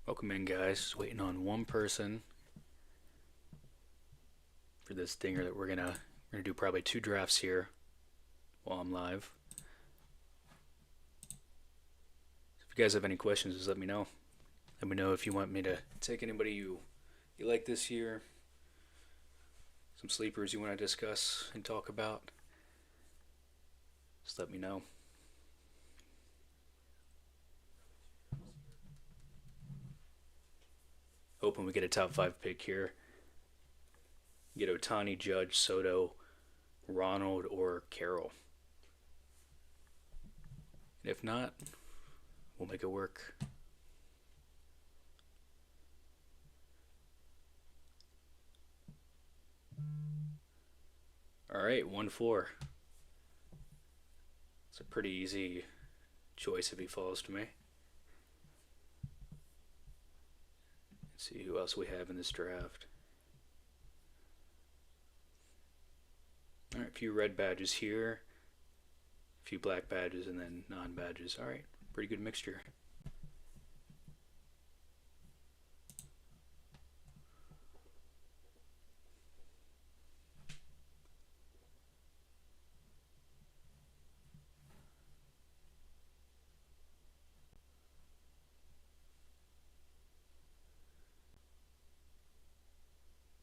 Welcome in, guys. Just waiting on one person for this dinger that we're gonna do probably two drafts here while I'm live. If you guys have any questions, just let me know. Let me know if you want me to take anybody you like this year, some sleepers you want to discuss and talk about. Just let me know. Hoping we get a top five pick here. Get Otani, Judge, Soto, Ronald, or Carroll. And if not, we'll make it work. All right, 1-4. It's a pretty easy choice if he falls to me. Let's see who else we have in this draft. All right, a few red badges here, a few black badges, and then non-badges. All right, pretty good mixture.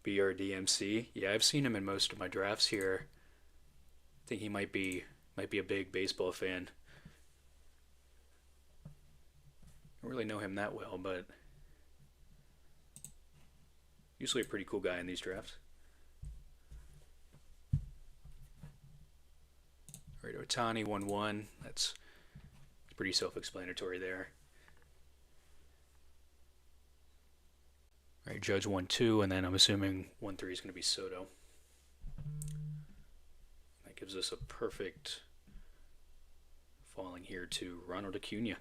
BRDMC. Yeah, I've seen him in most of my drafts here. I think he might be a big baseball fan. I don't really know him that well, but usually a pretty cool guy in these drafts. All right, Otani 1-1. That's pretty self-explanatory there. All right, Judge 1-2, and then I'm assuming 1-3 is going to be Soto. That gives us a perfect falling here to Ronald Acuna.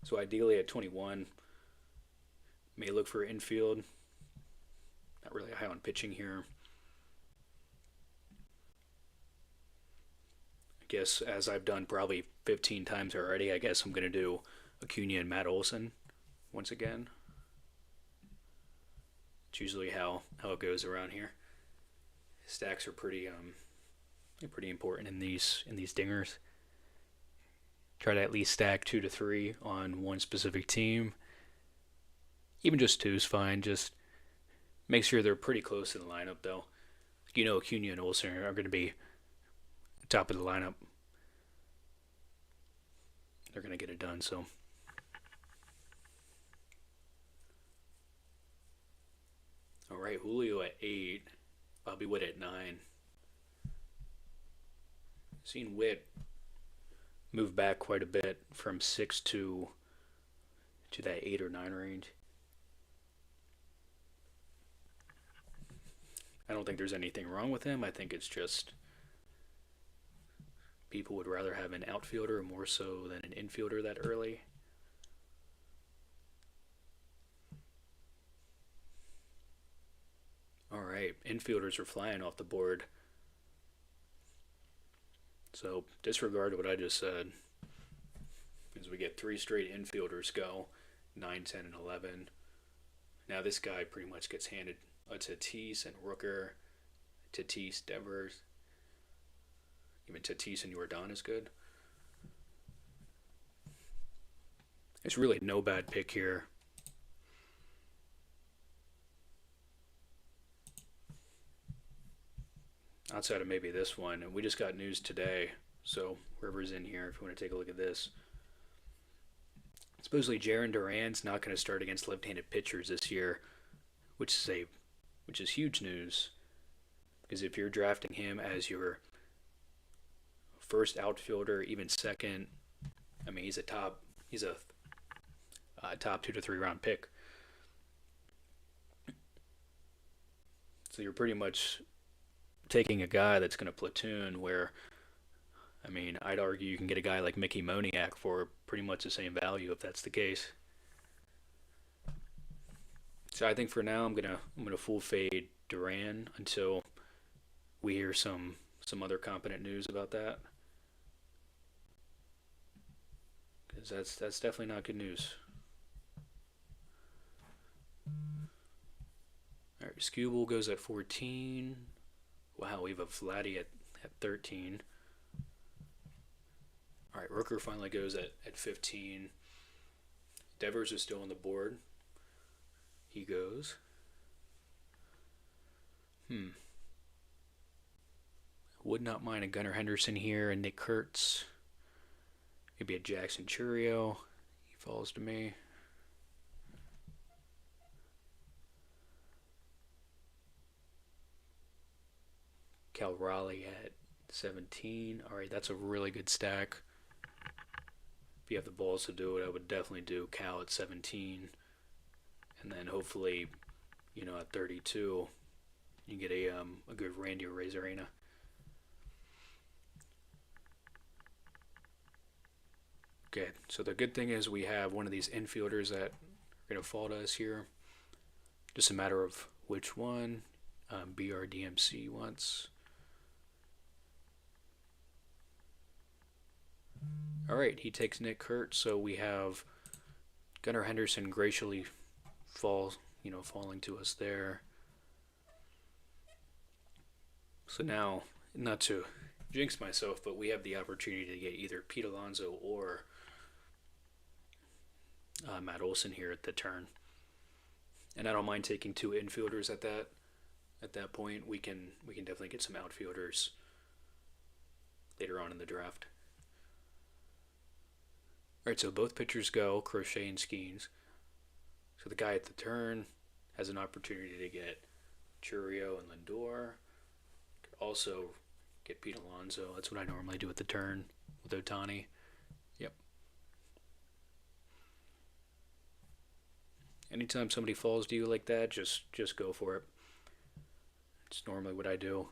So ideally at 21, may look for infield. Not really high on pitching here. I guess as I've done probably 15 times already, I guess I'm going to do Acuna and Matt Olson once again. It's usually how it goes around here. Stacks are pretty important in these dingers. Try to at least stack 2 to 3 on one specific team. Even just 2 is fine. Just make sure they're pretty close to the lineup, though. You know, Acuna and Olsen are going to be top of the lineup. They're going to get it done, so. All right, Julio at 8. Bobby Witt at 9. Seen Witt move back quite a bit from 6 to that 8 or 9 range. I don't think there's anything wrong with him. I think it's just people would rather have an outfielder more so than an infielder that early. All right, infielders are flying off the board. So disregard what I just said. As we get 3 straight infielders go, 9, 10, and 11. Now this guy pretty much gets handed a Tatis and Rooker, Tatis, Devers. Even Tatis and Jordan is good. There's really no bad pick here. Outside of maybe this one, and we just got news today, so whoever's in here, if you want to take a look at this. Supposedly Jarren Duran's not going to start against left-handed pitchers this year, which is huge news. Because if you're drafting him as your first outfielder, even second, I mean he's a top 2 to 3 round pick. So you're pretty much taking a guy that's going to platoon where, I mean, I'd argue you can get a guy like Mickey Moniak for pretty much the same value if that's the case. So I think for now I'm gonna full fade Duran until we hear some other competent news about that. That's definitely not good news. All right, Skubal goes at 14. Wow, we have a Vladdy at 13. All right, Rooker finally goes at 15. Devers is still on the board. He goes. Would not mind a Gunnar Henderson here and Nick Kurtz. Maybe a Jackson Churio. He falls to me. Cal Raleigh at 17. All right, that's a really good stack. If you have the balls to do it, I would definitely do Cal at 17. And then hopefully, at 32, you get a good Randy Arozarena. Okay, so the good thing is we have one of these infielders that are going to fall to us here. Just a matter of which one. BRDMC wants. All right, he takes Nick Kurtz, so we have Gunnar Henderson graciously falling to us there. So now, not to jinx myself, but we have the opportunity to get either Pete Alonso or Matt Olson here at the turn. And I don't mind taking two infielders at that point. We can definitely get some outfielders later on in the draft. All right, so both pitchers go, Crochet and Skeens. So the guy at the turn has an opportunity to get Churio and Lindor. Could also get Pete Alonso. That's what I normally do at the turn with Ohtani. Yep. Anytime somebody falls to you like that, just go for it. It's normally what I do.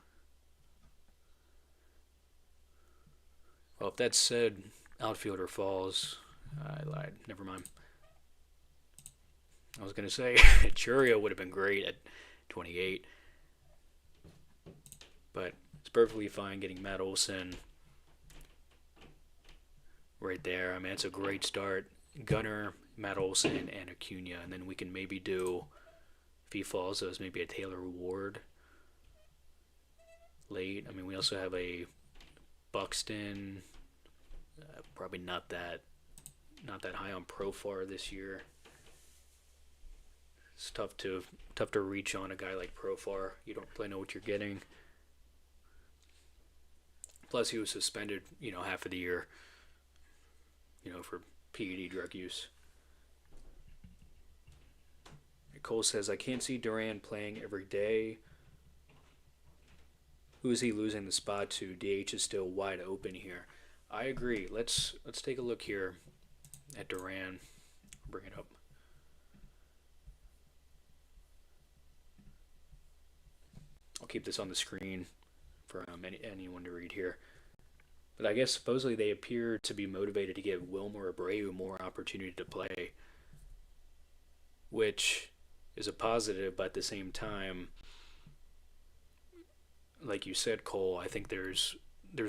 Well, if that said outfielder falls, I lied. Never mind. I was going to say Churio would have been great at 28. But it's perfectly fine getting Matt Olson right there. I mean, it's a great start. Gunnar, Matt Olson, and Acuna. And then we can maybe do, if he falls, those maybe a Taylor Ward late. I mean, we also have a Buxton. Probably not that high on Profar this year. It's tough to reach on a guy like Profar. You don't really know what you're getting. Plus, he was suspended, half of the year, for PED drug use. Cole says, I can't see Duran playing every day. Who is he losing the spot to? DH is still wide open here. I agree. Let's take a look here at Duran. Bring it up. I'll keep this on the screen for anyone to read here. But I guess supposedly they appear to be motivated to give Wilmer Abreu more opportunity to play, which is a positive, but at the same time, like you said, Cole, I think there's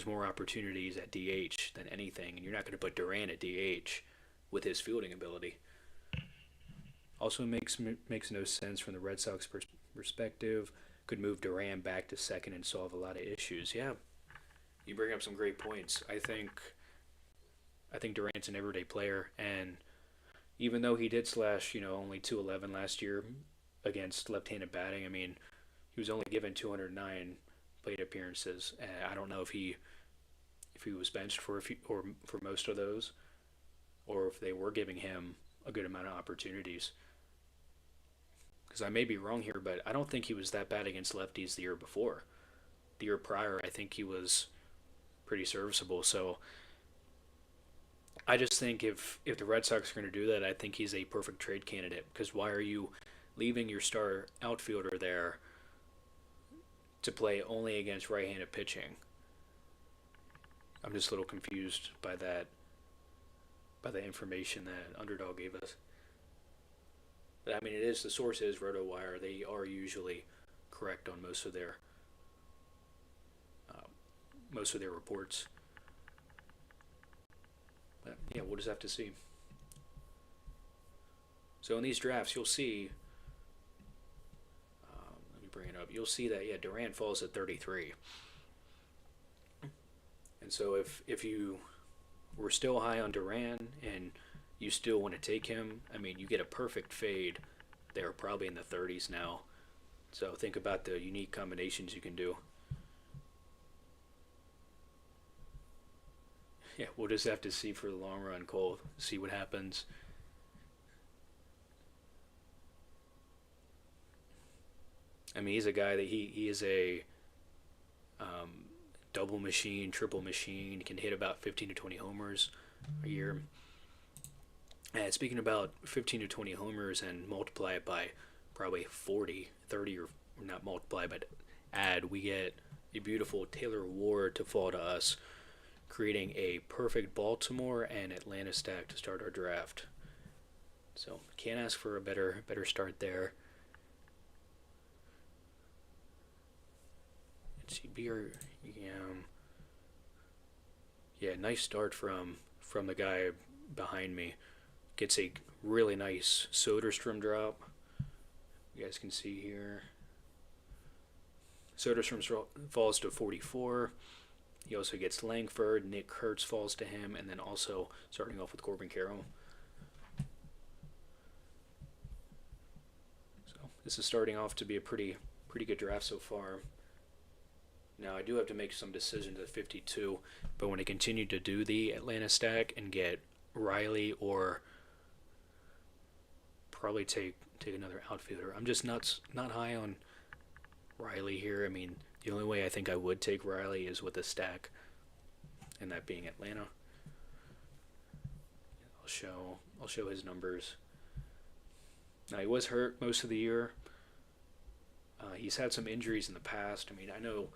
more opportunities at DH than anything, and you're not going to put Duran at DH with his fielding ability. Also makes no sense from the Red Sox perspective. Could move Duran back to second and solve a lot of issues. Yeah, you bring up some great points. I think Durant's an everyday player, and even though he did slash only 211 last year against left-handed batting, I mean he was only given 209 plate appearances. I don't know if he was benched for most of those, or if they were giving him a good amount of opportunities. Because I may be wrong here, but I don't think he was that bad against lefties the year before. The year prior, I think he was pretty serviceable. So I just think if the Red Sox are going to do that, I think he's a perfect trade candidate. Because why are you leaving your star outfielder there to play only against right-handed pitching? I'm just a little confused by that, by the information that Underdog gave us. But I mean, the source is RotoWire. They are usually correct on most of their reports. Yeah, we'll just have to see. So in these drafts, you'll see. Let me bring it up. You'll see that yeah, Durant falls at 33, and so if you were still high on Durant and you still want to take him, I mean, you get a perfect fade. They're probably in the 30s now. So think about the unique combinations you can do. Yeah, we'll just have to see for the long run, Cole. See what happens. I mean, he's a guy that he is a um, double machine, triple machine. Can hit about 15 to 20 homers a year. And speaking about 15 to 20 homers and multiply it by probably 40, 30, or not multiply, but add, we get a beautiful Taylor Ward to fall to us, creating a perfect Baltimore and Atlanta stack to start our draft. So can't ask for a better start there. Let's see, beer, yeah, nice start from the guy behind me. Gets a really nice Soderstrom drop. You guys can see here. Soderstrom falls to 44. He also gets Langford. Nick Kurtz falls to him, and then also starting off with Corbin Carroll. So this is starting off to be a pretty good draft so far. Now I do have to make some decisions at 52, but when I continue to do the Atlanta stack and get Riley or probably take another outfielder. I'm just not high on Riley here. I mean, the only way I think I would take Riley is with a stack, and that being Atlanta. I'll show his numbers. Now he was hurt most of the year. He's had some injuries in the past. I mean, I know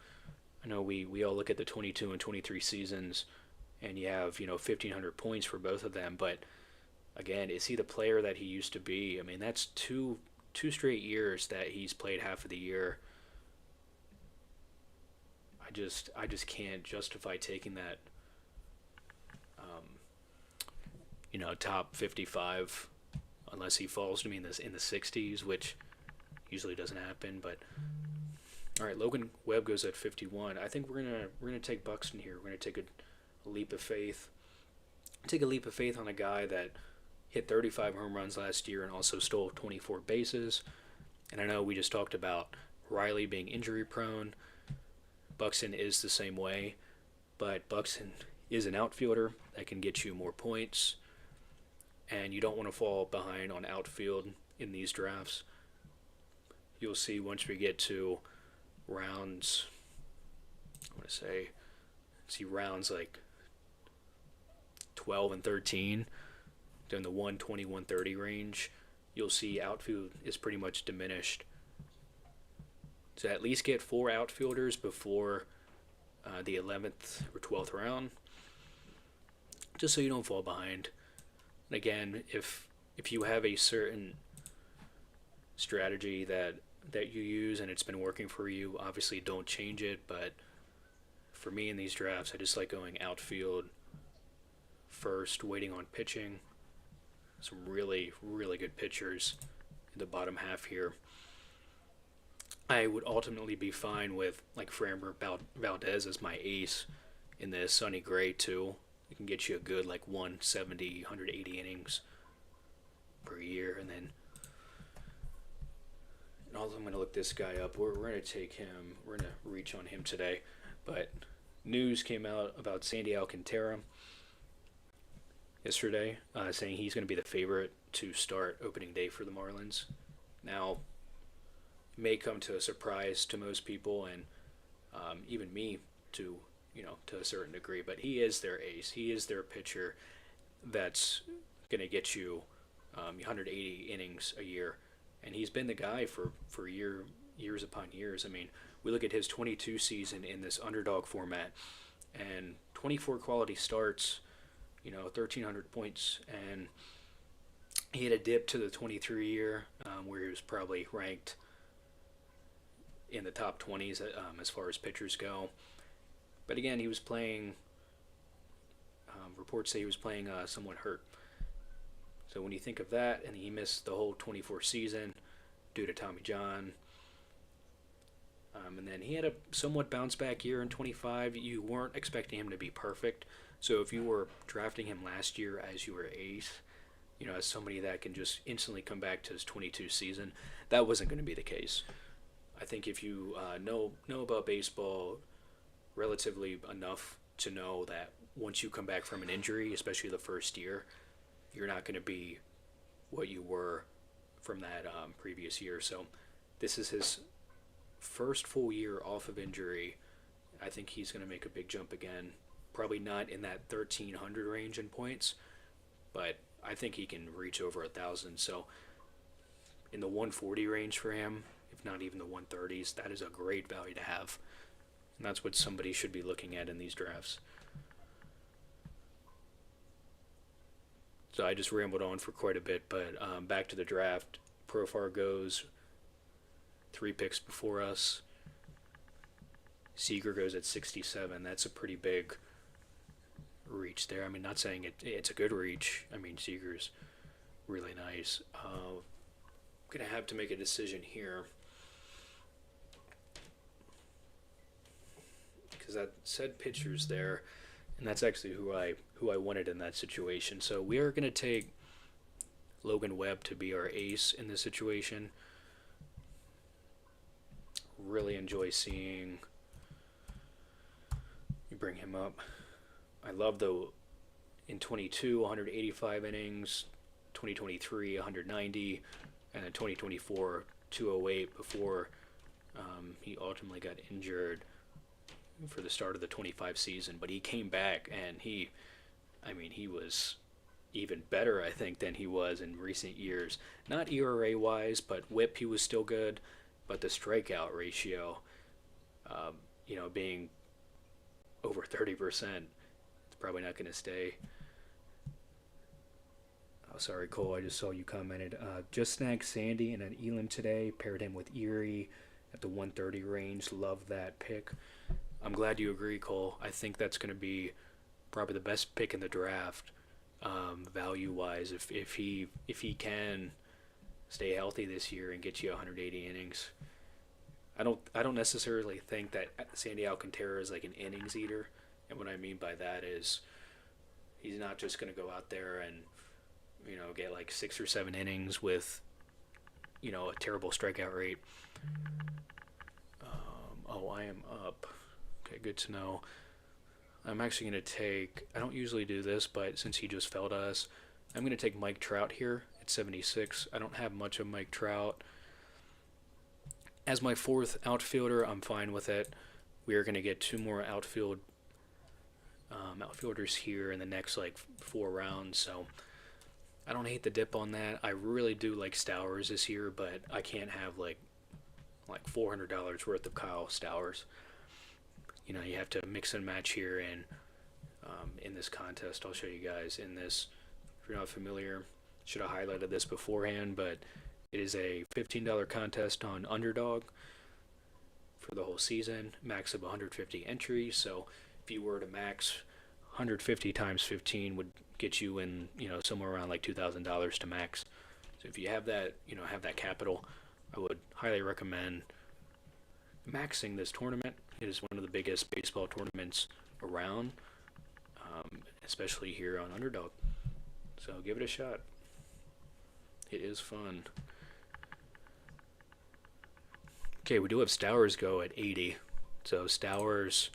we all look at the 22 and 23 seasons, and you have 1,500 points for both of them, but again, is he the player that he used to be? I mean, that's two straight years that he's played half of the year. I just can't justify taking that top 55 unless he falls to me in the 60s, which usually doesn't happen. But all right, Logan Webb goes at 51. I think we're gonna take Buxton here. We're gonna take a leap of faith. Take a leap of faith on a guy that hit 35 home runs last year and also stole 24 bases. And I know we just talked about Riley being injury prone. Buxton is the same way, but Buxton is an outfielder that can get you more points, and you don't want to fall behind on outfield in these drafts. You'll see once we get to rounds, I want to see rounds like 12 and 13, in the 120, 130 range, you'll see outfield is pretty much diminished. So at least get 4 outfielders before the 11th or 12th round, just so you don't fall behind. And again, if you have a certain strategy that you use and it's been working for you, obviously don't change it. But for me in these drafts, I just like going outfield first, waiting on pitching. Some really, really good pitchers in the bottom half here. I would ultimately be fine with like Framber Valdez as my ace in this. Sonny Gray too. It can get you a good like 170, 180 innings per year, and then also I'm going to look this guy up. We're going to take him. We're going to reach on him today, but news came out about Sandy Alcantara yesterday, saying he's going to be the favorite to start opening day for the Marlins. Now, it may come to a surprise to most people, and even me to to a certain degree. But he is their ace. He is their pitcher that's going to get you 180 innings a year, and he's been the guy for years upon years. I mean, we look at his 22 season in this underdog format, and 24 quality starts. 1,300 points, and he had a dip to the 23 year where he was probably ranked in the top 20s as far as pitchers go. But again, he was playing Reports say he was playing somewhat hurt. So when you think of that, and he missed the whole 24 season due to Tommy John, and then he had a somewhat bounce back year in 25. You weren't expecting him to be perfect. So if you were drafting him last year as your ace, as somebody that can just instantly come back to his 22 season, that wasn't going to be the case. I think if you know about baseball relatively enough to know that once you come back from an injury, especially the first year, you're not going to be what you were from that previous year. So this is his first full year off of injury. I think he's going to make a big jump again. Probably not in that 1,300 range in points, but I think he can reach over 1,000. So in the 140 range for him, if not even the 130s, that is a great value to have. And that's what somebody should be looking at in these drafts. So I just rambled on for quite a bit, but back to the draft. Profar goes 3 picks before us. Seager goes at 67. That's a pretty big reach there. I mean, not saying it's a good reach. I mean, Seager's really nice. Going to have to make a decision here, because that said pitcher's there, and that's actually who I wanted in that situation. So we are going to take Logan Webb to be our ace in this situation. Really enjoy seeing you bring him up. I love in 22, 185 innings, 2023, 190, and then 2024, 208 before he ultimately got injured for the start of the 25 season. But he came back, and he was even better, I think, than he was in recent years. Not ERA-wise, but WHIP, he was still good. But the strikeout ratio, being over 30%, it's probably not going to stay. Oh, sorry, Cole, I just saw you commented. Just snagged Sandy in an Elam today, paired him with Erie at the 130 range. Love that pick. I'm glad you agree, Cole. I think that's going to be probably the best pick in the draft, value-wise. If he can stay healthy this year and get you 180 innings. I don't necessarily think that Sandy Alcantara is like an innings eater, and what I mean by that is he's not just going to go out there and get like 6 or 7 innings with a terrible strikeout rate. I am up. Okay, good to know. I'm actually going to take, I don't usually do this, but since he just fell to us, I'm going to take Mike Trout here at 76. I don't have much of Mike Trout. As my 4th outfielder, I'm fine with it. We are going to get 2 more outfielders here in the next 4 rounds, so I don't hate the dip on that. I really do like Stowers this year, but I can't have like $400 worth of Kyle Stowers. You have to mix and match here, and in this contest, I'll show you guys in this. If you're not familiar, should have highlighted this beforehand, but it is a $15 contest on Underdog for the whole season, max of 150 entries. So if you were to max 150 times 15 would get you in, somewhere around like $2,000 to max. So if you have that, have that capital, I would highly recommend maxing this tournament. It is one of the biggest baseball tournaments around, especially here on Underdog. So give it a shot. It is fun. Okay, we do have Stowers go at 80. So Stowers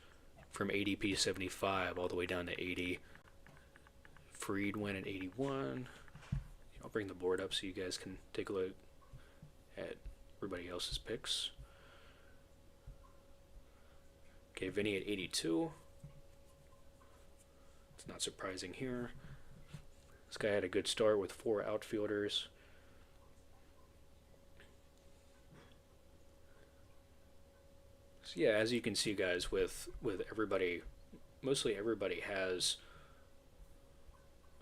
from ADP 75 all the way down to 80. Freed went at 81. I'll bring the board up so you guys can take a look at everybody else's picks. Okay, Vinny at 82. It's not surprising here. This guy had a good start with 4 outfielders. So yeah, as you can see, guys, with everybody, mostly everybody has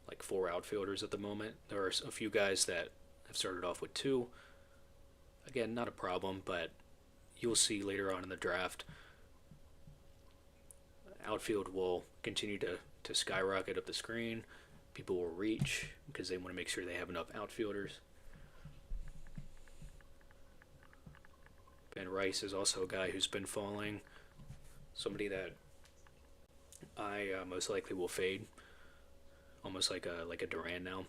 like 4 outfielders at the moment. There are a few guys that have started off with 2. Again, not a problem, but you'll see later on in the draft, outfield will continue to to skyrocket up the screen. People will reach because they want to make sure they have enough outfielders. Ben Rice is also a guy who's been falling. Somebody that I most likely will fade, almost like a Duran now,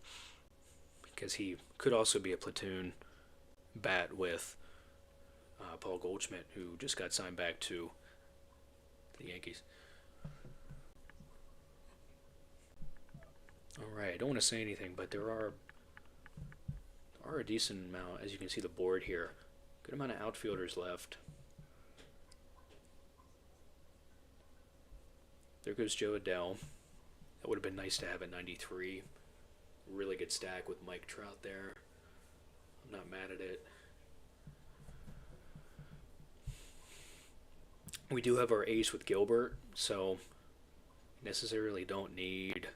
because he could also be a platoon bat with Paul Goldschmidt, who just got signed back to the Yankees. All right, I don't want to say anything, but there are a decent amount, as you can see the board here. Good amount of outfielders left. There goes Joe Adell. That would have been nice to have at 93. Really good stack with Mike Trout there. I'm not mad at it. We do have our ace with Gilbert, so necessarily don't need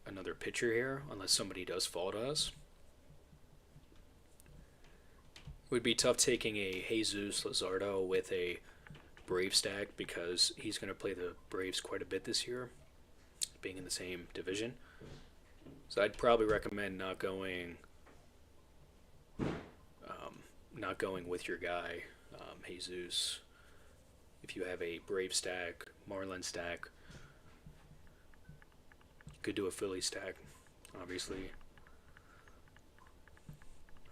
another pitcher here unless somebody does fall to us. It would be tough taking a Jesus Luzardo with a Brave stack because he's going to play the Braves quite a bit this year, being in the same division. So I'd probably recommend not going with your guy, Jesus. If you have a Brave stack, Marlin stack, you could do a Philly stack, obviously.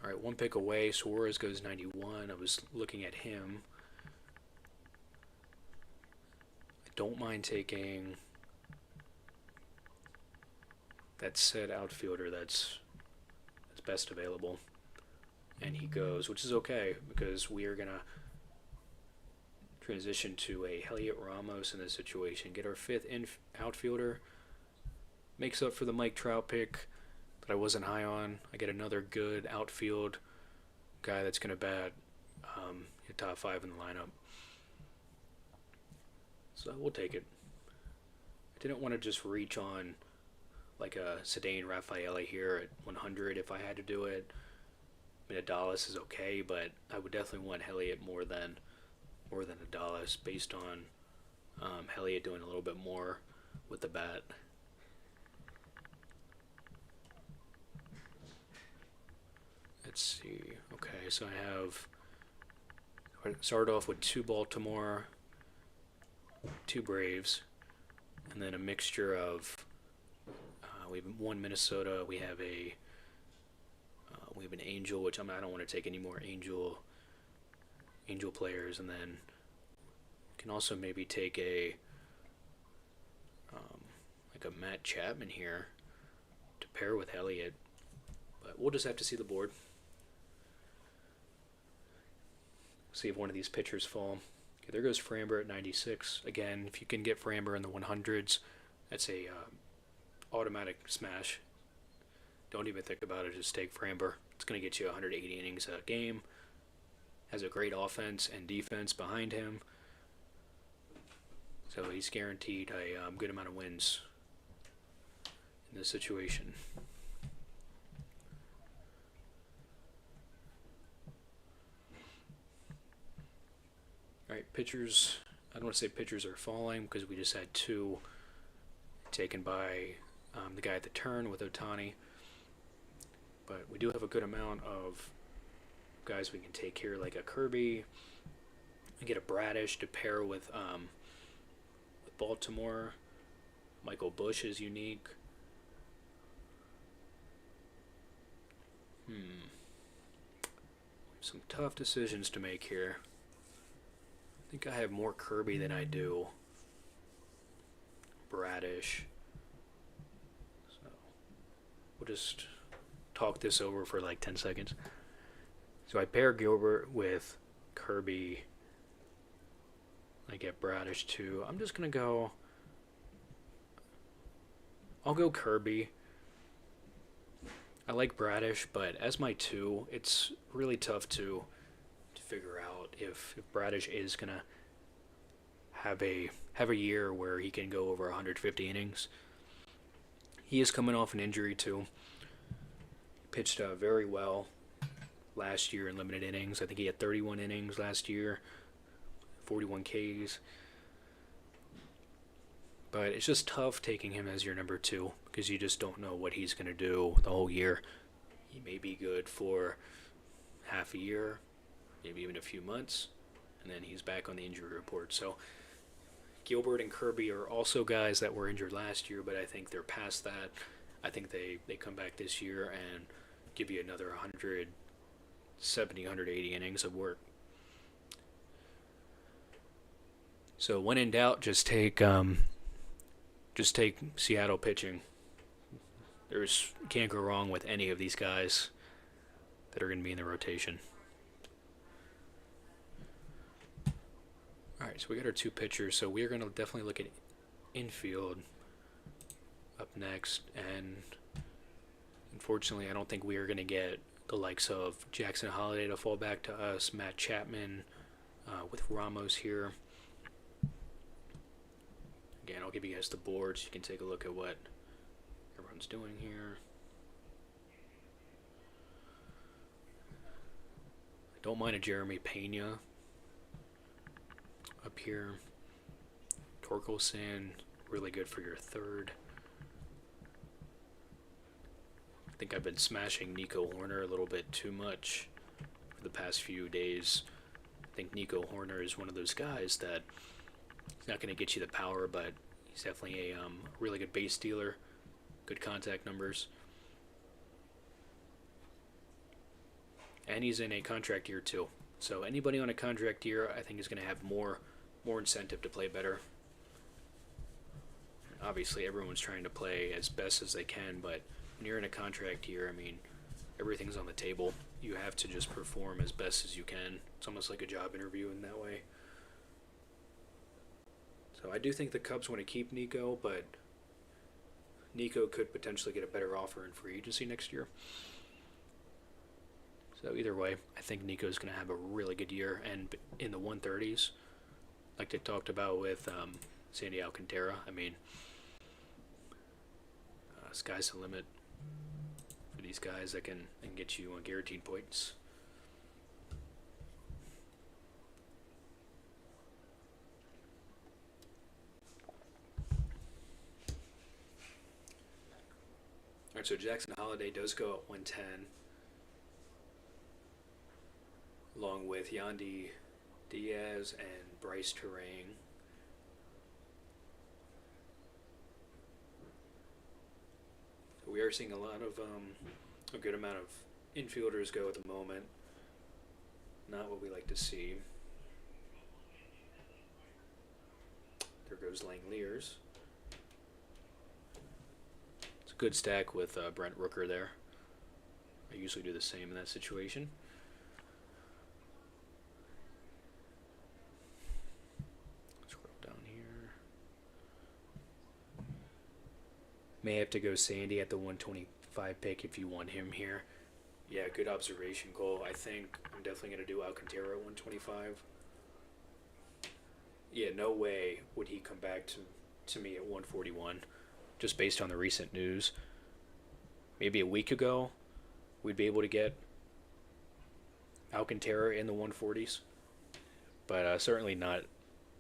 All right, one pick away. Suarez goes 91. I was looking at him. I don't mind taking that said outfielder that's best available. And he goes, which is okay because we are going to transition to a Heliot Ramos in this situation. Get our fifth outfielder. Makes up for the Mike Trout pick that I wasn't high on. I get another good outfield guy that's going to bat top 5 in the lineup. So we'll take it. I didn't want to just reach on like a Cedane Rafaela here at 100 if I had to do it. I mean, Adalis is okay, but I would definitely want Heliot more than Adalis based on Heliot doing a little bit more with the bat. Let's see. Okay, so I started off with 2 Baltimore, 2 Braves, and then a mixture of we have 1 Minnesota. We have an Angel, which I don't want to take any more Angel players, and then can also maybe take a like a Matt Chapman here to pair with Heliot, but we'll just have to see the board. See if one of these pitchers fall. Okay, there goes Framber at 96. Again, if you can get Framber in the 100s, that's a automatic smash. Don't even think about it. Just take Framber. It's going to get you 180 innings a game. Has a great offense and defense behind him. So he's guaranteed a good amount of wins in this situation. All right, pitchers. I don't want to say pitchers are falling because we just had 2 taken by the guy at the turn with Ohtani. But we do have a good amount of guys we can take here, like a Kirby. We get a Bradish to pair with Baltimore. Michael Bush is unique. Some tough decisions to make here. I think I have more Kirby than I do Bradish. So we'll just talk this over for like 10 seconds. So I pair Gilbert with Kirby. I get Bradish too. I'm just going to go... I'll go Kirby. I like Bradish, but as my 2, it's really tough to figure out if Bradish is going to have a year where he can go over 150 innings. He is coming off an injury too. Pitched very well last year in limited innings. I think he had 31 innings last year, 41 Ks. But it's just tough taking him as your number two because you just don't know what he's going to do the whole year. He may be good for half a year, maybe even a few months, and then he's back on the injury report. So Gilbert and Kirby are also guys that were injured last year, but I think they're past that. I think they come back this year and give you another 170, 180 innings of work. So when in doubt, just take Seattle pitching. Can't go wrong with any of these guys that are going to be in the rotation. All right, so we got our two pitchers. So we're going to definitely look at infield up next. And unfortunately, I don't think we are going to get the likes of Jackson Holliday to fall back to us, Matt Chapman with Ramos here. Again, I'll give you guys the board so you can take a look at what everyone's doing here. I don't mind a Jeremy Pena up here. Torkelson, really good for your third. I think I've been smashing Nico Horner a little bit too much for the past few days. I think Nico Horner is one of those guys that he's not going to get you the power, but he's definitely a really good base stealer, good contact numbers. And he's in a contract year too. So anybody on a contract year, I think, is going to have more incentive to play better. Obviously, everyone's trying to play as best as they can, but when you're in a contract year, I mean, everything's on the table. You have to just perform as best as you can. It's almost like a job interview in that way. So I do think the Cubs want to keep Nico, but Nico could potentially get a better offer in free agency next year. So either way, I think Nico's going to have a really good year, and in the 130s, like they talked about with Sandy Alcantara. I mean, sky's the limit for these guys that can get you guaranteed points. All right, so Jackson Holliday does go at 110, along with Yandy Diaz and Bryce Terang. So we are seeing a lot of a good amount of infielders go at the moment. Not what we like to see. There goes Langeliers. It's a good stack with Brent Rooker there. I usually do the same in that situation. May have to go Sandy at the 125 pick if you want him here. Yeah, good observation, Cole. I think I'm definitely going to do Alcantara at 125. Yeah, no way would he come back to me at 141, just based on the recent news. Maybe a week ago, we'd be able to get Alcantara in the 140s, but certainly not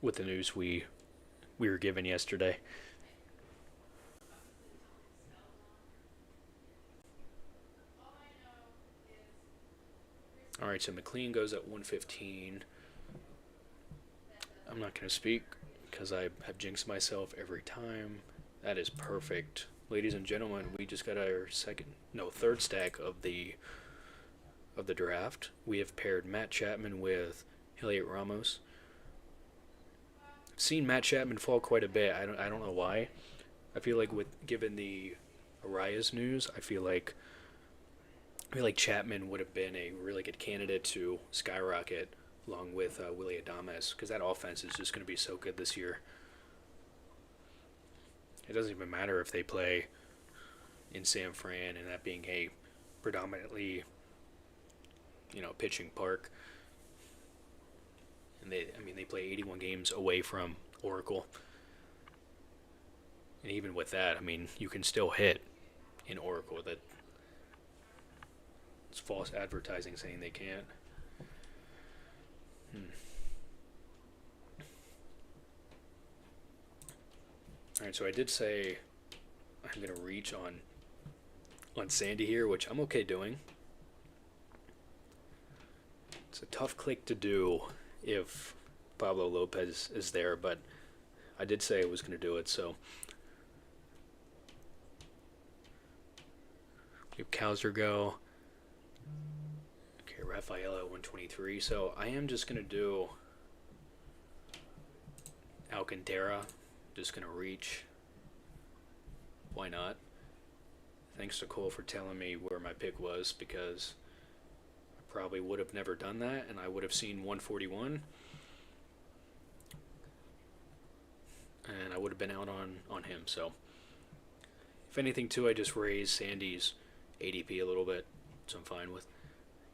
with the news we were given yesterday. All right, so McLean goes at 115. I'm not going to speak because I have jinxed myself every time. That is perfect. Ladies and gentlemen, we just got our third stack of the draft. We have paired Matt Chapman with Heliot Ramos. I've seen Matt Chapman fall quite a bit. I don't know why. I feel like given the Arias news, I feel like Chapman would have been a really good candidate to skyrocket along with Willy Adames, because that offense is just going to be so good this year. It doesn't even matter if they play in San Fran and that being a predominantly, pitching park. And they play 81 games away from Oracle. And even with that, you can still hit in Oracle. That it's false advertising saying they can't. All Alright, so I did say I'm going to reach on Sandy here, which I'm okay doing. It's a tough click to do if Pablo Lopez is there, but I did say I was going to do it, so. Give Cowser go. Okay, Rafaela at 123. So I am just going to do Alcantara. Just going to reach. Why not? Thanks to Cole for telling me where my pick was, because I probably would have never done that, and I would have seen 141. And I would have been out on him. So if anything, too, I just raised Sandy's ADP a little bit, which I'm fine with.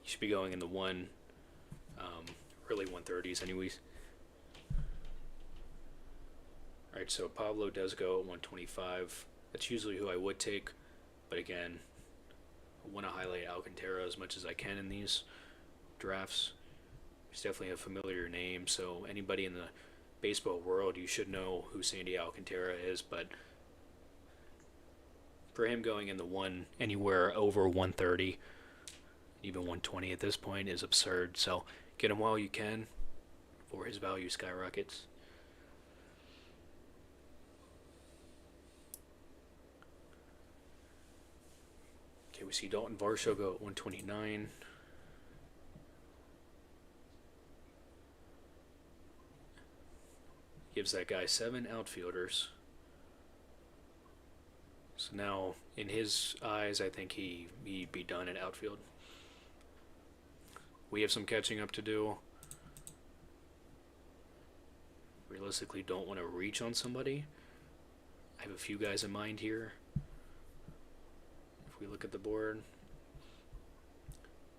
You should be going in the early 130s anyways. Alright, so Pablo does go at 125. That's usually who I would take, but again, I want to highlight Alcantara as much as I can in these drafts. He's definitely a familiar name, so anybody in the baseball world, you should know who Sandy Alcantara is, but for him going in the anywhere over 130, even 120 at this point is absurd. So get him while you can before his value skyrockets. Okay, we see Dalton Varsho go at 129. Gives that guy 7 outfielders. So now, in his eyes, I think he'd be done at outfield. We have some catching up to do. Realistically, don't want to reach on somebody. I have a few guys in mind here. If we look at the board,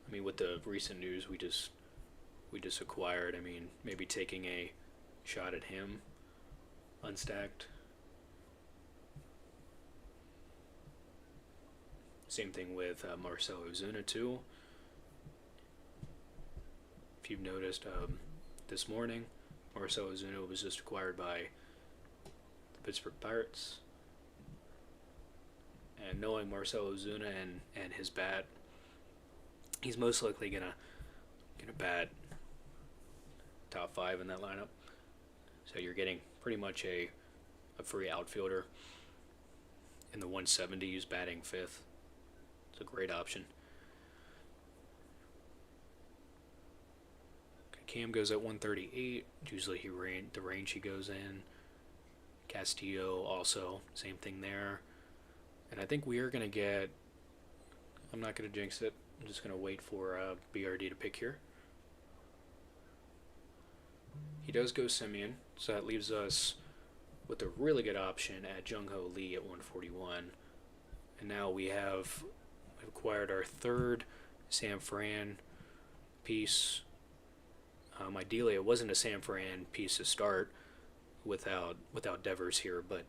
I mean, with the recent news we just acquired, I mean, maybe taking a shot at him, unstacked. Same thing with Marcell Ozuna too. If you've noticed, this morning, Marcell Ozuna was just acquired by the Pittsburgh Pirates. And knowing Marcell Ozuna and his bat, he's most likely gonna bat top 5 in that lineup. So you're getting pretty much a free outfielder in the 170s, batting 5th. It's a great option. Cam goes at 138. Usually the range he goes in. Castillo also, same thing there. And I think we are going to get, I'm not going to jinx it. I'm just going to wait for BRD to pick here. He does go Simeon, so that leaves us with a really good option at Jung-Ho Lee at 141. And now we've acquired our 3rd San Fran piece. Ideally, it wasn't a San Fran piece to start without Devers here, but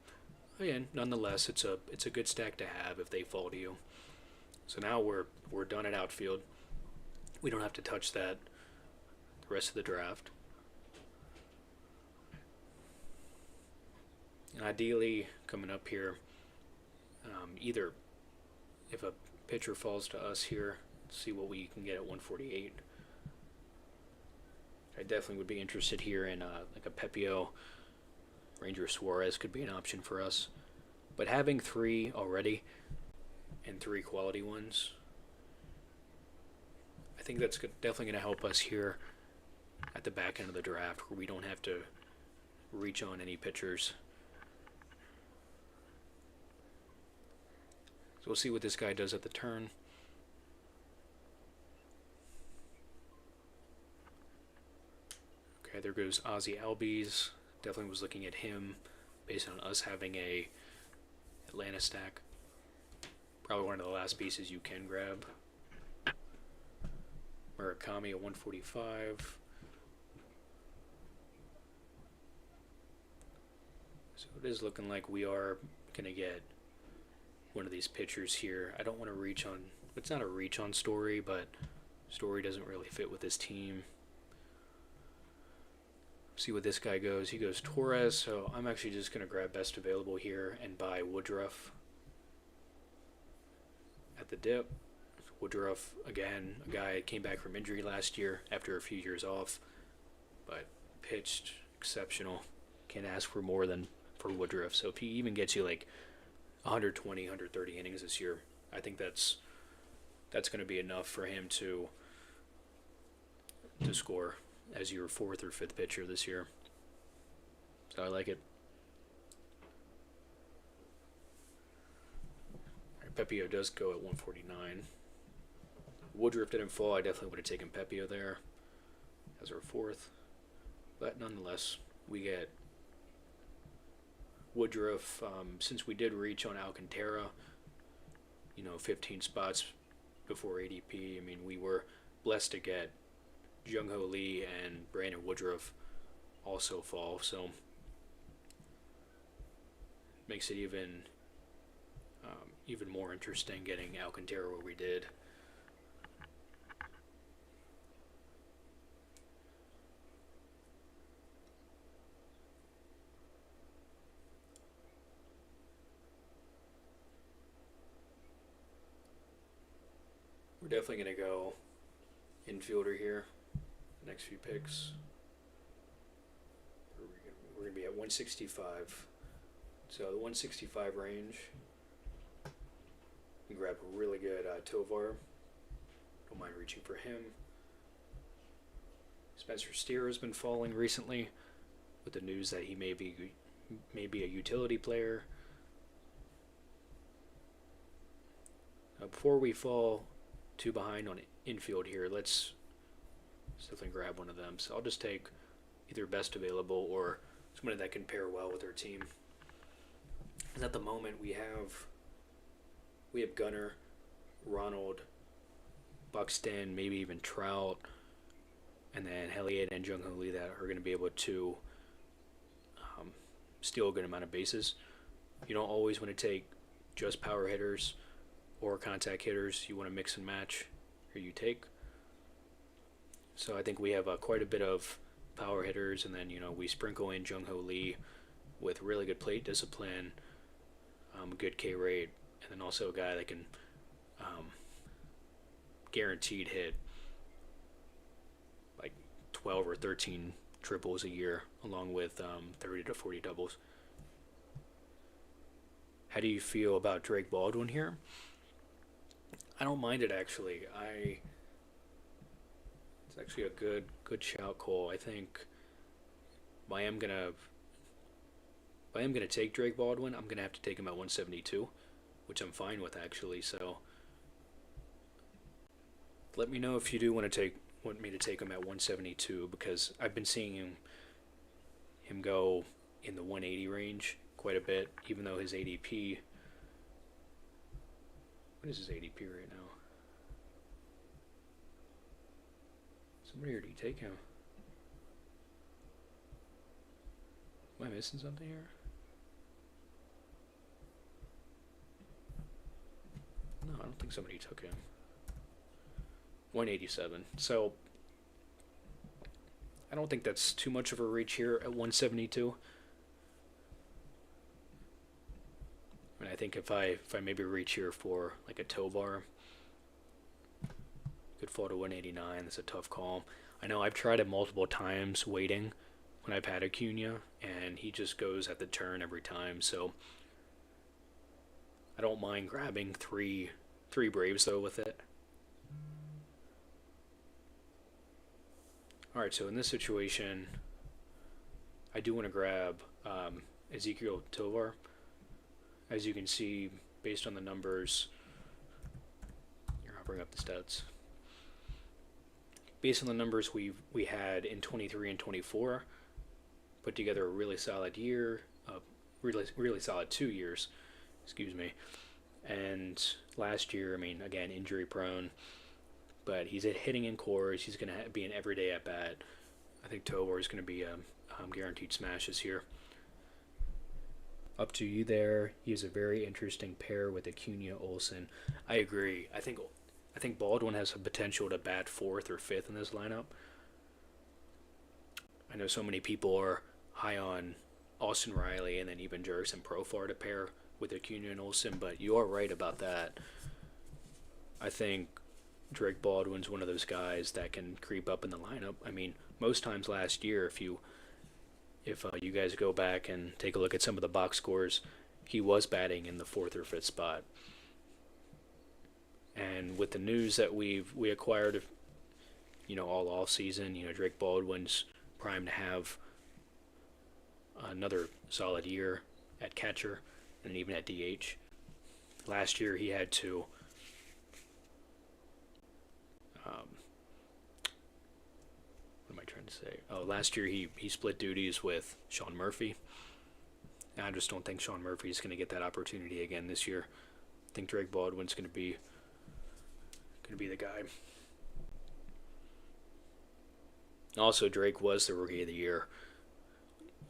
again, nonetheless, it's a good stack to have if they fall to you. So now we're done at outfield. We don't have to touch that the rest of the draft. And ideally, coming up here, either if a pitcher falls to us here, see what we can get at 148. I definitely would be interested here in like a Pepio. Ranger Suarez could be an option for us. But having 3 already and 3 quality ones, I think that's definitely going to help us here at the back end of the draft, where we don't have to reach on any pitchers. So we'll see what this guy does at the turn. Okay, there goes Ozzy Albies. Definitely was looking at him based on us having a Atlanta stack. Probably one of the last pieces you can grab. Murakami at 145. So it is looking like we are going to get one of these pitchers here. I don't want to reach on, it's not a reach on Story, but Story doesn't really fit with this team. See what this guy goes. He goes Torres, so I'm actually just going to grab best available here and buy Woodruff at the dip. Woodruff, again, a guy came back from injury last year after a few years off, but pitched exceptional. Can't ask for more than for Woodruff. So if he even gets you like 120, 130 innings this year, I think that's going to be enough for him to score as your fourth or fifth pitcher this year. So I like it. Pepio does go at 149. Woodruff didn't fall. I definitely would have taken Pepio there as our fourth. But nonetheless, we get Woodruff. Since we did reach on Alcantara, 15 spots before ADP, I mean, we were blessed to get Jung-Ho Lee and Brandon Woodruff also fall, so makes it even more interesting getting Alcantara where we did. We're definitely going to go infielder here. Next few picks. We're going to be at 165. So the 165 range. We grab a really good Tovar. Don't mind reaching for him. Spencer Steer has been falling recently with the news that he may be a utility player. Before we fall too behind on infield here, let's definitely grab one of them. So I'll just take either best available or somebody that can pair well with our team. And at the moment we have Gunnar, Ronald, Buxton, maybe even Trout, and then Elliott and Jung-Ho Lee that are going to be able to steal a good amount of bases. You don't always want to take just power hitters or contact hitters. You want to mix and match who you take. So I think we have quite a bit of power hitters, and then we sprinkle in Jung-Ho Lee with really good plate discipline, good K rate, and then also a guy that can guaranteed hit like 12 or 13 triples a year, along with 30 to 40 doubles. How do you feel about Drake Baldwin here? I don't mind it, actually. It's actually a good shout, Cole. I think if I am gonna take Drake Baldwin, I'm gonna have to take him at 172, which I'm fine with, actually. So let me know if you do want me to take him at 172, because I've been seeing him go in the 180 range quite a bit, even though his ADP. What is his ADP right now? Somebody already take him. Am I missing something here? No, I don't think somebody took him. 187. So I don't think that's too much of a reach here at 172. And I think if I maybe reach here for like a Tovar, could fall to 189. That's a tough call. I know I've tried it multiple times waiting when I've had Acuna, and he just goes at the turn every time. So I don't mind grabbing three Braves though with it. All right, so in this situation, I do want to grab Ezequiel Tovar. As you can see, based on the numbers, here, I'll bring up the stats. Based on the numbers we had in 23 and 24, put together a really solid year, really solid 2 years, excuse me. And last year, I mean, again, injury prone, but he's hitting in cores. He's going to be an everyday at bat. I think Tovar is going to be guaranteed smashes here. Up to you there. He is a very interesting pair with Acuna Olsen. I agree. I think Baldwin has the potential to bat fourth or fifth in this lineup. I know so many people are high on Austin Riley and then even Jurickson Profar to pair with Acuna and Olsen, but you are right about that. I think Drake Baldwin's one of those guys that can creep up in the lineup. I mean, most times last year, if you guys go back and take a look at some of the box scores, he was batting in the fourth or fifth spot. And with the news that we acquired, all off season, Drake Baldwin's primed to have another solid year at catcher and even at DH. Last year he had to what am I trying to say? Oh, last year he split duties with Sean Murphy. I just don't think Sean Murphy is going to get that opportunity again this year. I think Drake Baldwin's going to be the guy. Also, Drake was the Rookie of the Year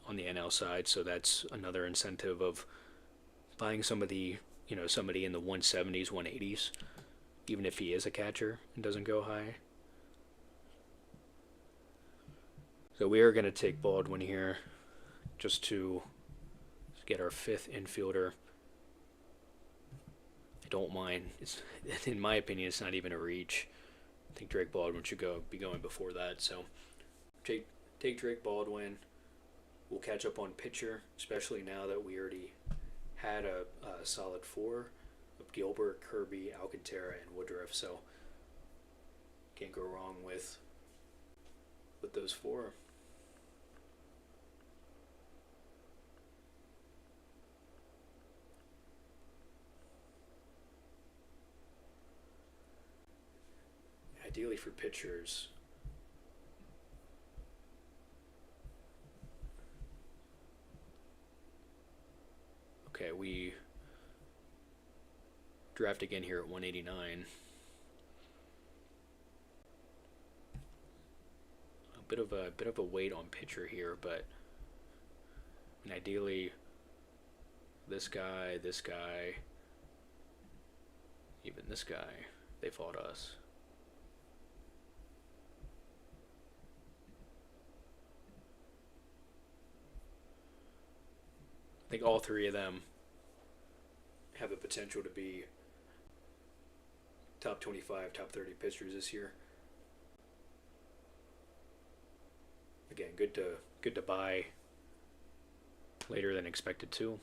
on the NL side, so that's another incentive of buying somebody in the 170s, 180s, even if he is a catcher and doesn't go high. So we are going to take Baldwin here just to get our fifth infielder. I don't mind. In my opinion, it's not even a reach. I think Drake Baldwin should be going before that. So take Drake Baldwin. We'll catch up on pitcher, especially now that we already had a solid four of Gilbert, Kirby, Alcantara, and Woodruff. So can't go wrong with those four. Ideally for pitchers, okay, we draft again here at 189. A bit of a weight on pitcher here, but I mean, ideally this guy, even this guy, they fought us. I think all three of them have the potential to be top 25, top 30 pitchers this year. Again, good to buy later than expected too.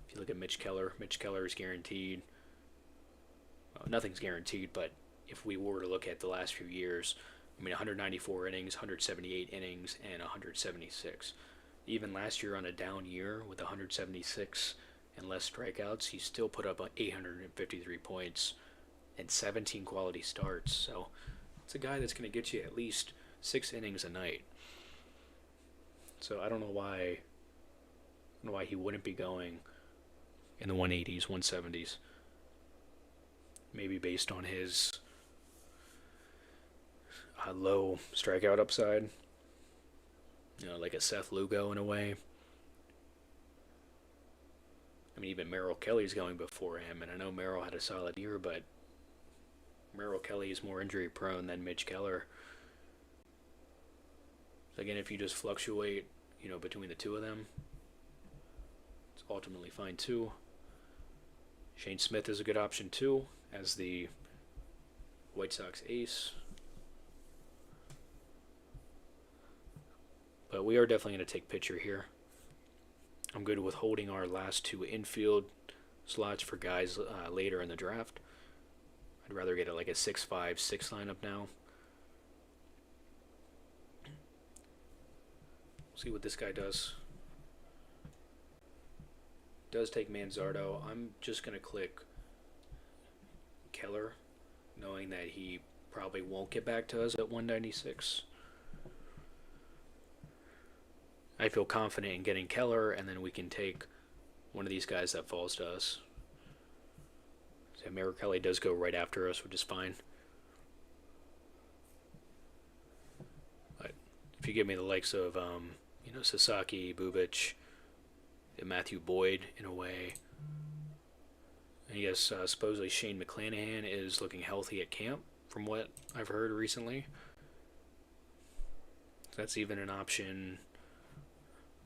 If you look at Mitch Keller is guaranteed. Well, nothing's guaranteed, but if we were to look at the last few years, I mean 194 innings, 178 innings, and 176. Even last year on a down year with 176 and less strikeouts, he still put up 853 points and 17 quality starts. So it's a guy that's going to get you at least 6 innings a night. So I don't know why he wouldn't be going in the 180s, 170s. Maybe based on his low strikeout upside. Like a Seth Lugo in a way. I mean, even Merrill Kelly's going before him, and I know Merrill had a solid year, but Merrill Kelly is more injury prone than Mitch Keller. So again, if you just fluctuate, between the two of them, it's ultimately fine too. Shane Smith is a good option too, as the White Sox ace. But we are definitely going to take pitcher here. I'm good with holding our last two infield slots for guys later in the draft. I'd rather get like a 6-5-6 lineup now. See what this guy does. Does take Manzardo. I'm just going to click Keller, knowing that he probably won't get back to us at 196. I feel confident in getting Keller, and then we can take one of these guys that falls to us. So Merrill Kelly does go right after us, which is fine. But if you give me the likes of, Sasaki, Bubic, and Matthew Boyd in a way, and yes, supposedly Shane McClanahan is looking healthy at camp, from what I've heard recently. That's even an option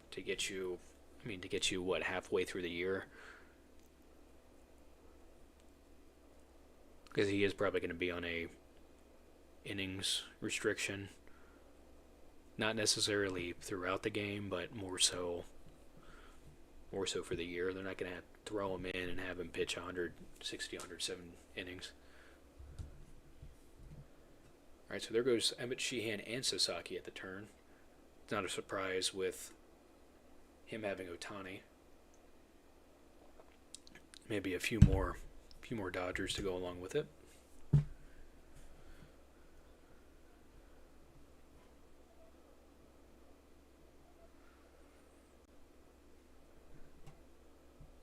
to get you. I mean, to get you what halfway through the year, because he is probably going to be on a innings restriction. Not necessarily throughout the game, but more so for the year. They're not going to throw him in and have him pitch 160, 107 innings. All right, so there goes Emmett Sheehan and Sasaki at the turn. It's not a surprise with him having Otani. Maybe a few more Dodgers to go along with it.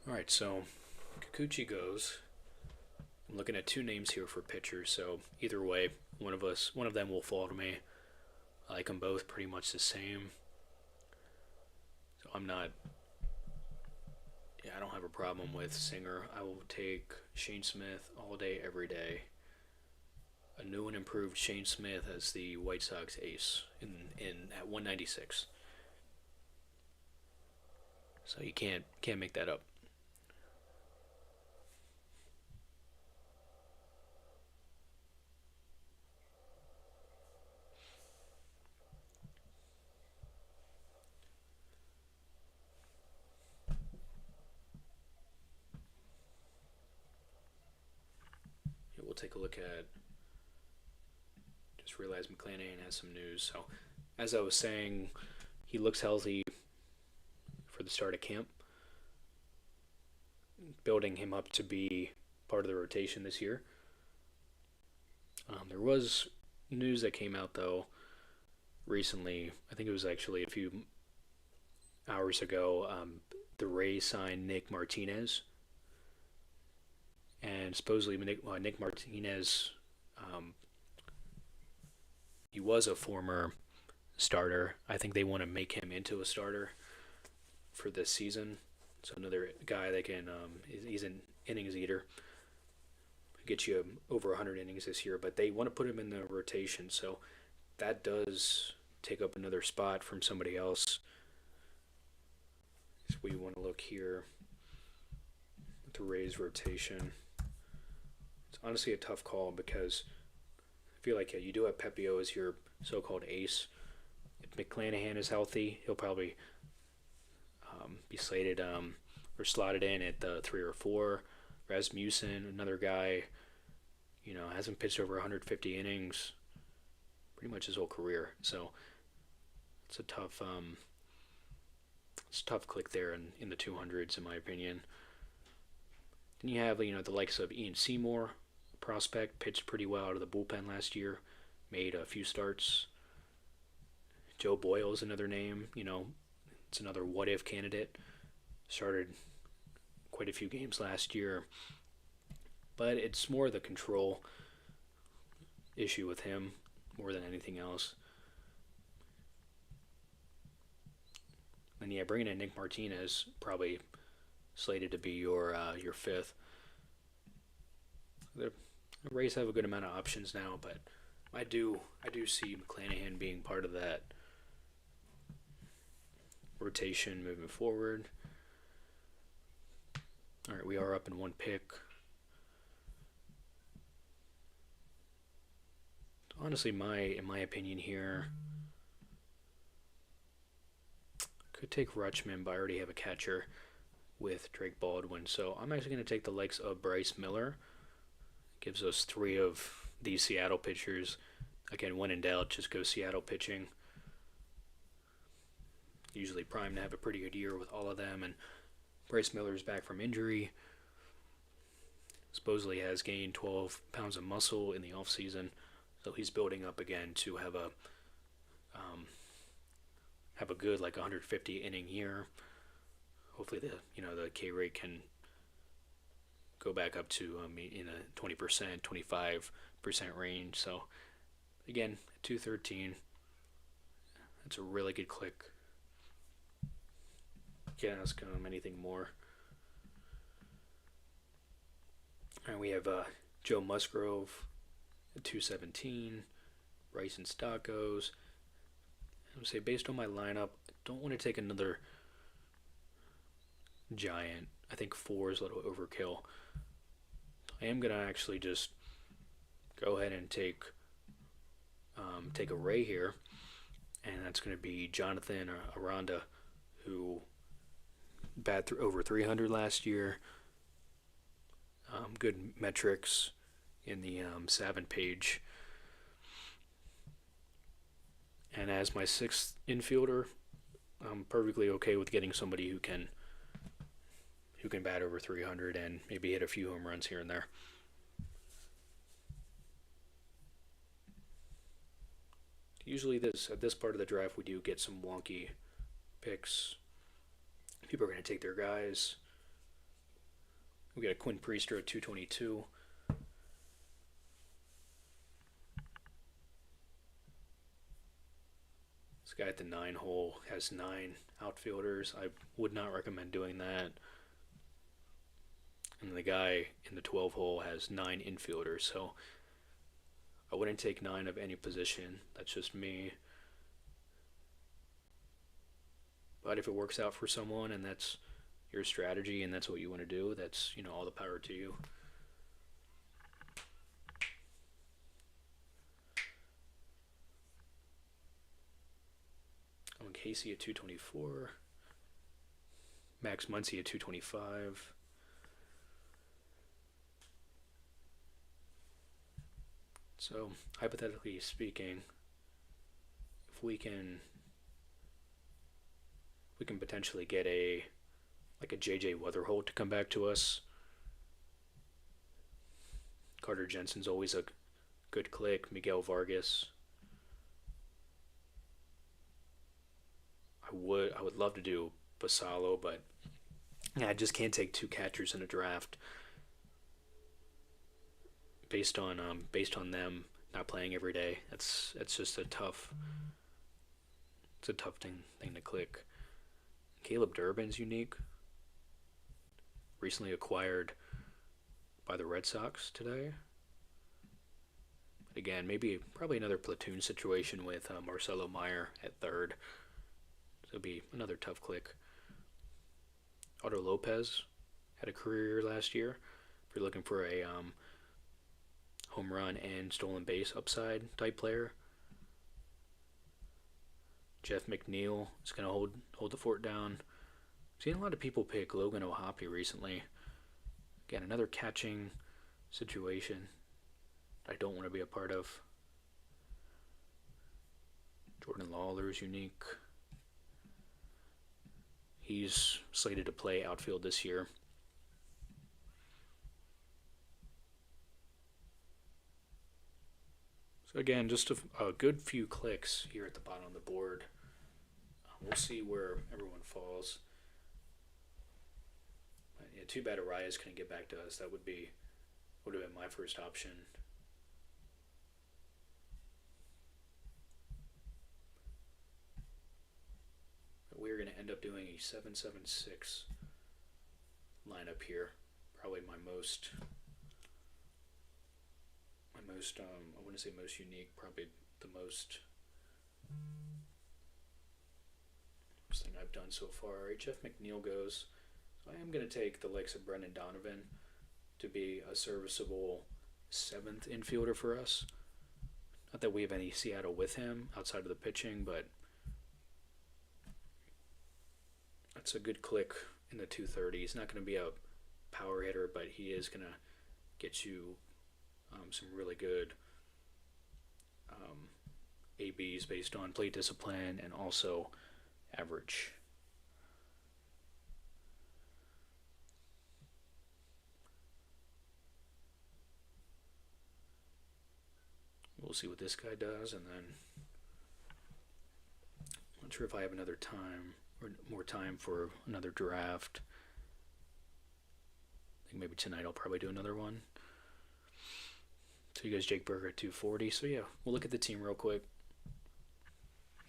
All right, so Kikuchi goes. I'm looking at two names here for pitchers, so either way, one of them will fall to me. I like them both pretty much the same. So I'm not. Yeah, I don't have a problem with Singer. I will take Shane Smith all day, every day. A new and improved Shane Smith as the White Sox ace in at 196. So you can't make that up. We'll take a look at. Just realized McClanahan has some news. So, as I was saying, he looks healthy for the start of camp. Building him up to be part of the rotation this year. There was news that came out though recently. I think it was actually a few hours ago. The Rays signed Nick Martinez, and supposedly Nick Martinez, he was a former starter. I think they want to make him into a starter for this season. So another guy that can, he's an innings eater, get you over 100 innings this year, but they want to put him in the rotation. So that does take up another spot from somebody else. So we want to look here at the Rays rotation. It's honestly a tough call because I feel like you do have Pepio as your so-called ace. If McClanahan is healthy, he'll probably be slated or slotted in at the 3 or 4. Rasmussen, another guy, hasn't pitched over 150 innings pretty much his whole career. So it's a tough click there in the 200s in my opinion. Then you have the likes of Ian Seymour, prospect, pitched pretty well out of the bullpen last year, made a few starts. Joe Boyle is another name. It's another what-if candidate. Started quite a few games last year. But it's more the control issue with him more than anything else. And bringing in Nick Martinez, probably slated to be your fifth. The Rays have a good amount of options now, but I do see McClanahan being part of that rotation moving forward. All right, we are up in one pick. Honestly, in my opinion here, could take Rutschman, but I already have a catcher with Drake Baldwin. So I'm actually going to take the likes of Bryce Miller. Gives us 3 of these Seattle pitchers. Again, when in doubt, just go Seattle pitching. Usually primed to have a pretty good year with all of them. And Bryce Miller is back from injury. Supposedly has gained 12 pounds of muscle in the offseason. So he's building up again to have a good 150 inning year. Hopefully the K rate can go back up to in a 20%, 25% range. So again, 213. That's a really good click. Can't ask anything more. And we have Joe Musgrove at 217. Bryson Stockos. I would say based on my lineup, I don't want to take another giant. I think four is a little overkill. I am gonna actually just go ahead and take a Ray here, and that's gonna be Jonathan Aranda, who batted over 300 last year. Good metrics in the Savin page. And as my sixth infielder, I'm perfectly okay with getting somebody who can bat over 300 and maybe hit a few home runs here and there. Usually, at this part of the draft, we do get some wonky picks. People are going to take their guys. We got a Quinn Priester at 222. This guy at the 9 hole has 9 outfielders. I would not recommend doing that. And the guy in the 12 hole has 9 infielders. So I wouldn't take 9 of any position. That's just me. But if it works out for someone and that's your strategy and that's what you want to do, that's, all the power to you. Owen Casey at 224. Max Muncy at 225. So, hypothetically speaking, if we can potentially get a JJ Weatherholt to come back to us. Carter Jensen's always a good click. Miguel Vargas. I would love to do Basalo, but I just can't take 2 catchers in a draft based on them not playing every day. That's just a tough thing to click. Caleb Durbin's unique. Recently acquired by the Red Sox today. But again, probably another platoon situation with Marcelo Meyer at third. So it'll be another tough click. Otto Lopez had a career year last year. If you're looking for a home run and stolen base upside type player. Jeff McNeil is going to hold the fort down. I've seen a lot of people pick Logan O'Hoppe recently. Again, another catching situation I don't want to be a part of. Jordan Lawler is unique. He's slated to play outfield this year. So again, just a good few clicks here at the bottom of the board. We'll see where everyone falls. Yeah, too bad Araya's couldn't get back to us. That would have been my first option. But we're going to end up doing a 7-7-6 lineup here. Probably my most I wouldn't say most unique, probably the most thing I've done so far. All right, Jeff McNeil goes. So I am going to take the likes of Brendan Donovan to be a serviceable 7th infielder for us. Not that we have any Seattle with him outside of the pitching, but that's a good click in the 230. He's not going to be a power hitter, but he is going to get you some really good ABs based on plate discipline and also average. We'll see what this guy does, and then I'm not sure if I have another time or more time for another draft. I think maybe tonight I'll probably do another one. So you guys, Jake Berger at 240. So yeah, we'll look at the team real quick,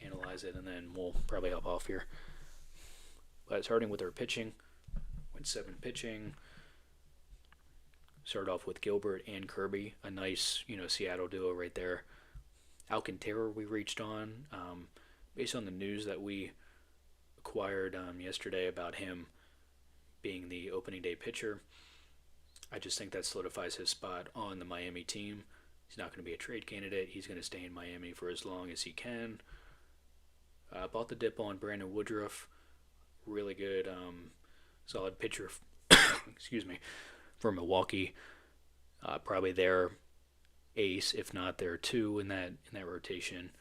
analyze it, and then we'll probably hop off here. But starting with our pitching, went 7 pitching. Started off with Gilbert and Kirby, a nice, Seattle duo right there. Alcantara we reached on. based on the news that we acquired yesterday about him being the opening day pitcher, I just think that solidifies his spot on the Miami team. He's not going to be a trade candidate. He's going to stay in Miami for as long as he can. Bought the dip on Brandon Woodruff. Really good, solid pitcher. Excuse me, for Milwaukee. Probably their ace, if not their two in that rotation.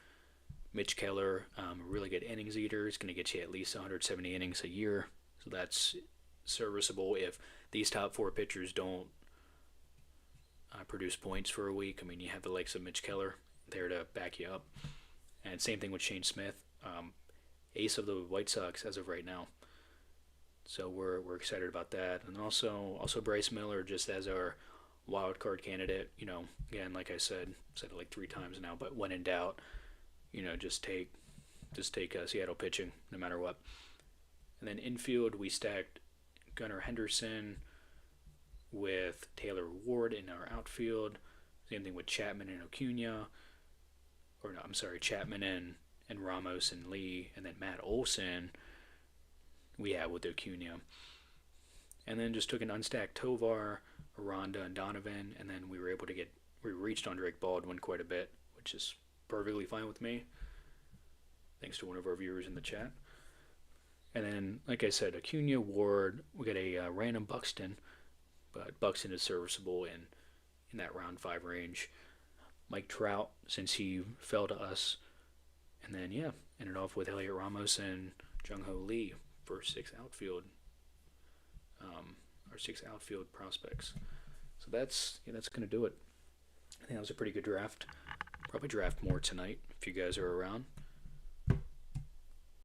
Mitch Keller, a really good innings eater. He's going to get you at least 170 innings a year, so that's serviceable if these top four pitchers don't produce points for a week. I mean, you have the likes of Mitch Keller there to back you up, and same thing with Shane Smith, ace of the White Sox as of right now. So we're excited about that, and also Bryce Miller just as our wild card candidate. Again, like I said it like 3 times now, but when in doubt, just take Seattle pitching no matter what. And then infield, we stacked Gunnar Henderson with Taylor Ward in our outfield. Same thing with Chapman and Acuna. Or no, I'm sorry, Chapman and Ramos and Lee, and then Matt Olson we have with Acuna. And then just took an unstacked Tovar, Aranda, and Donovan, and then we reached on Drake Baldwin quite a bit, which is perfectly fine with me, thanks to one of our viewers in the chat. And then, like I said, Acuna, Ward, we got a random Buxton, but Buxton is serviceable in that round 5 range. Mike Trout, since he fell to us. And then, ended off with Elliot Ramos and Jung-Ho Lee for 6 outfield, our 6 outfield prospects. So that's going to do it. I think that was a pretty good draft. Probably draft more tonight if you guys are around.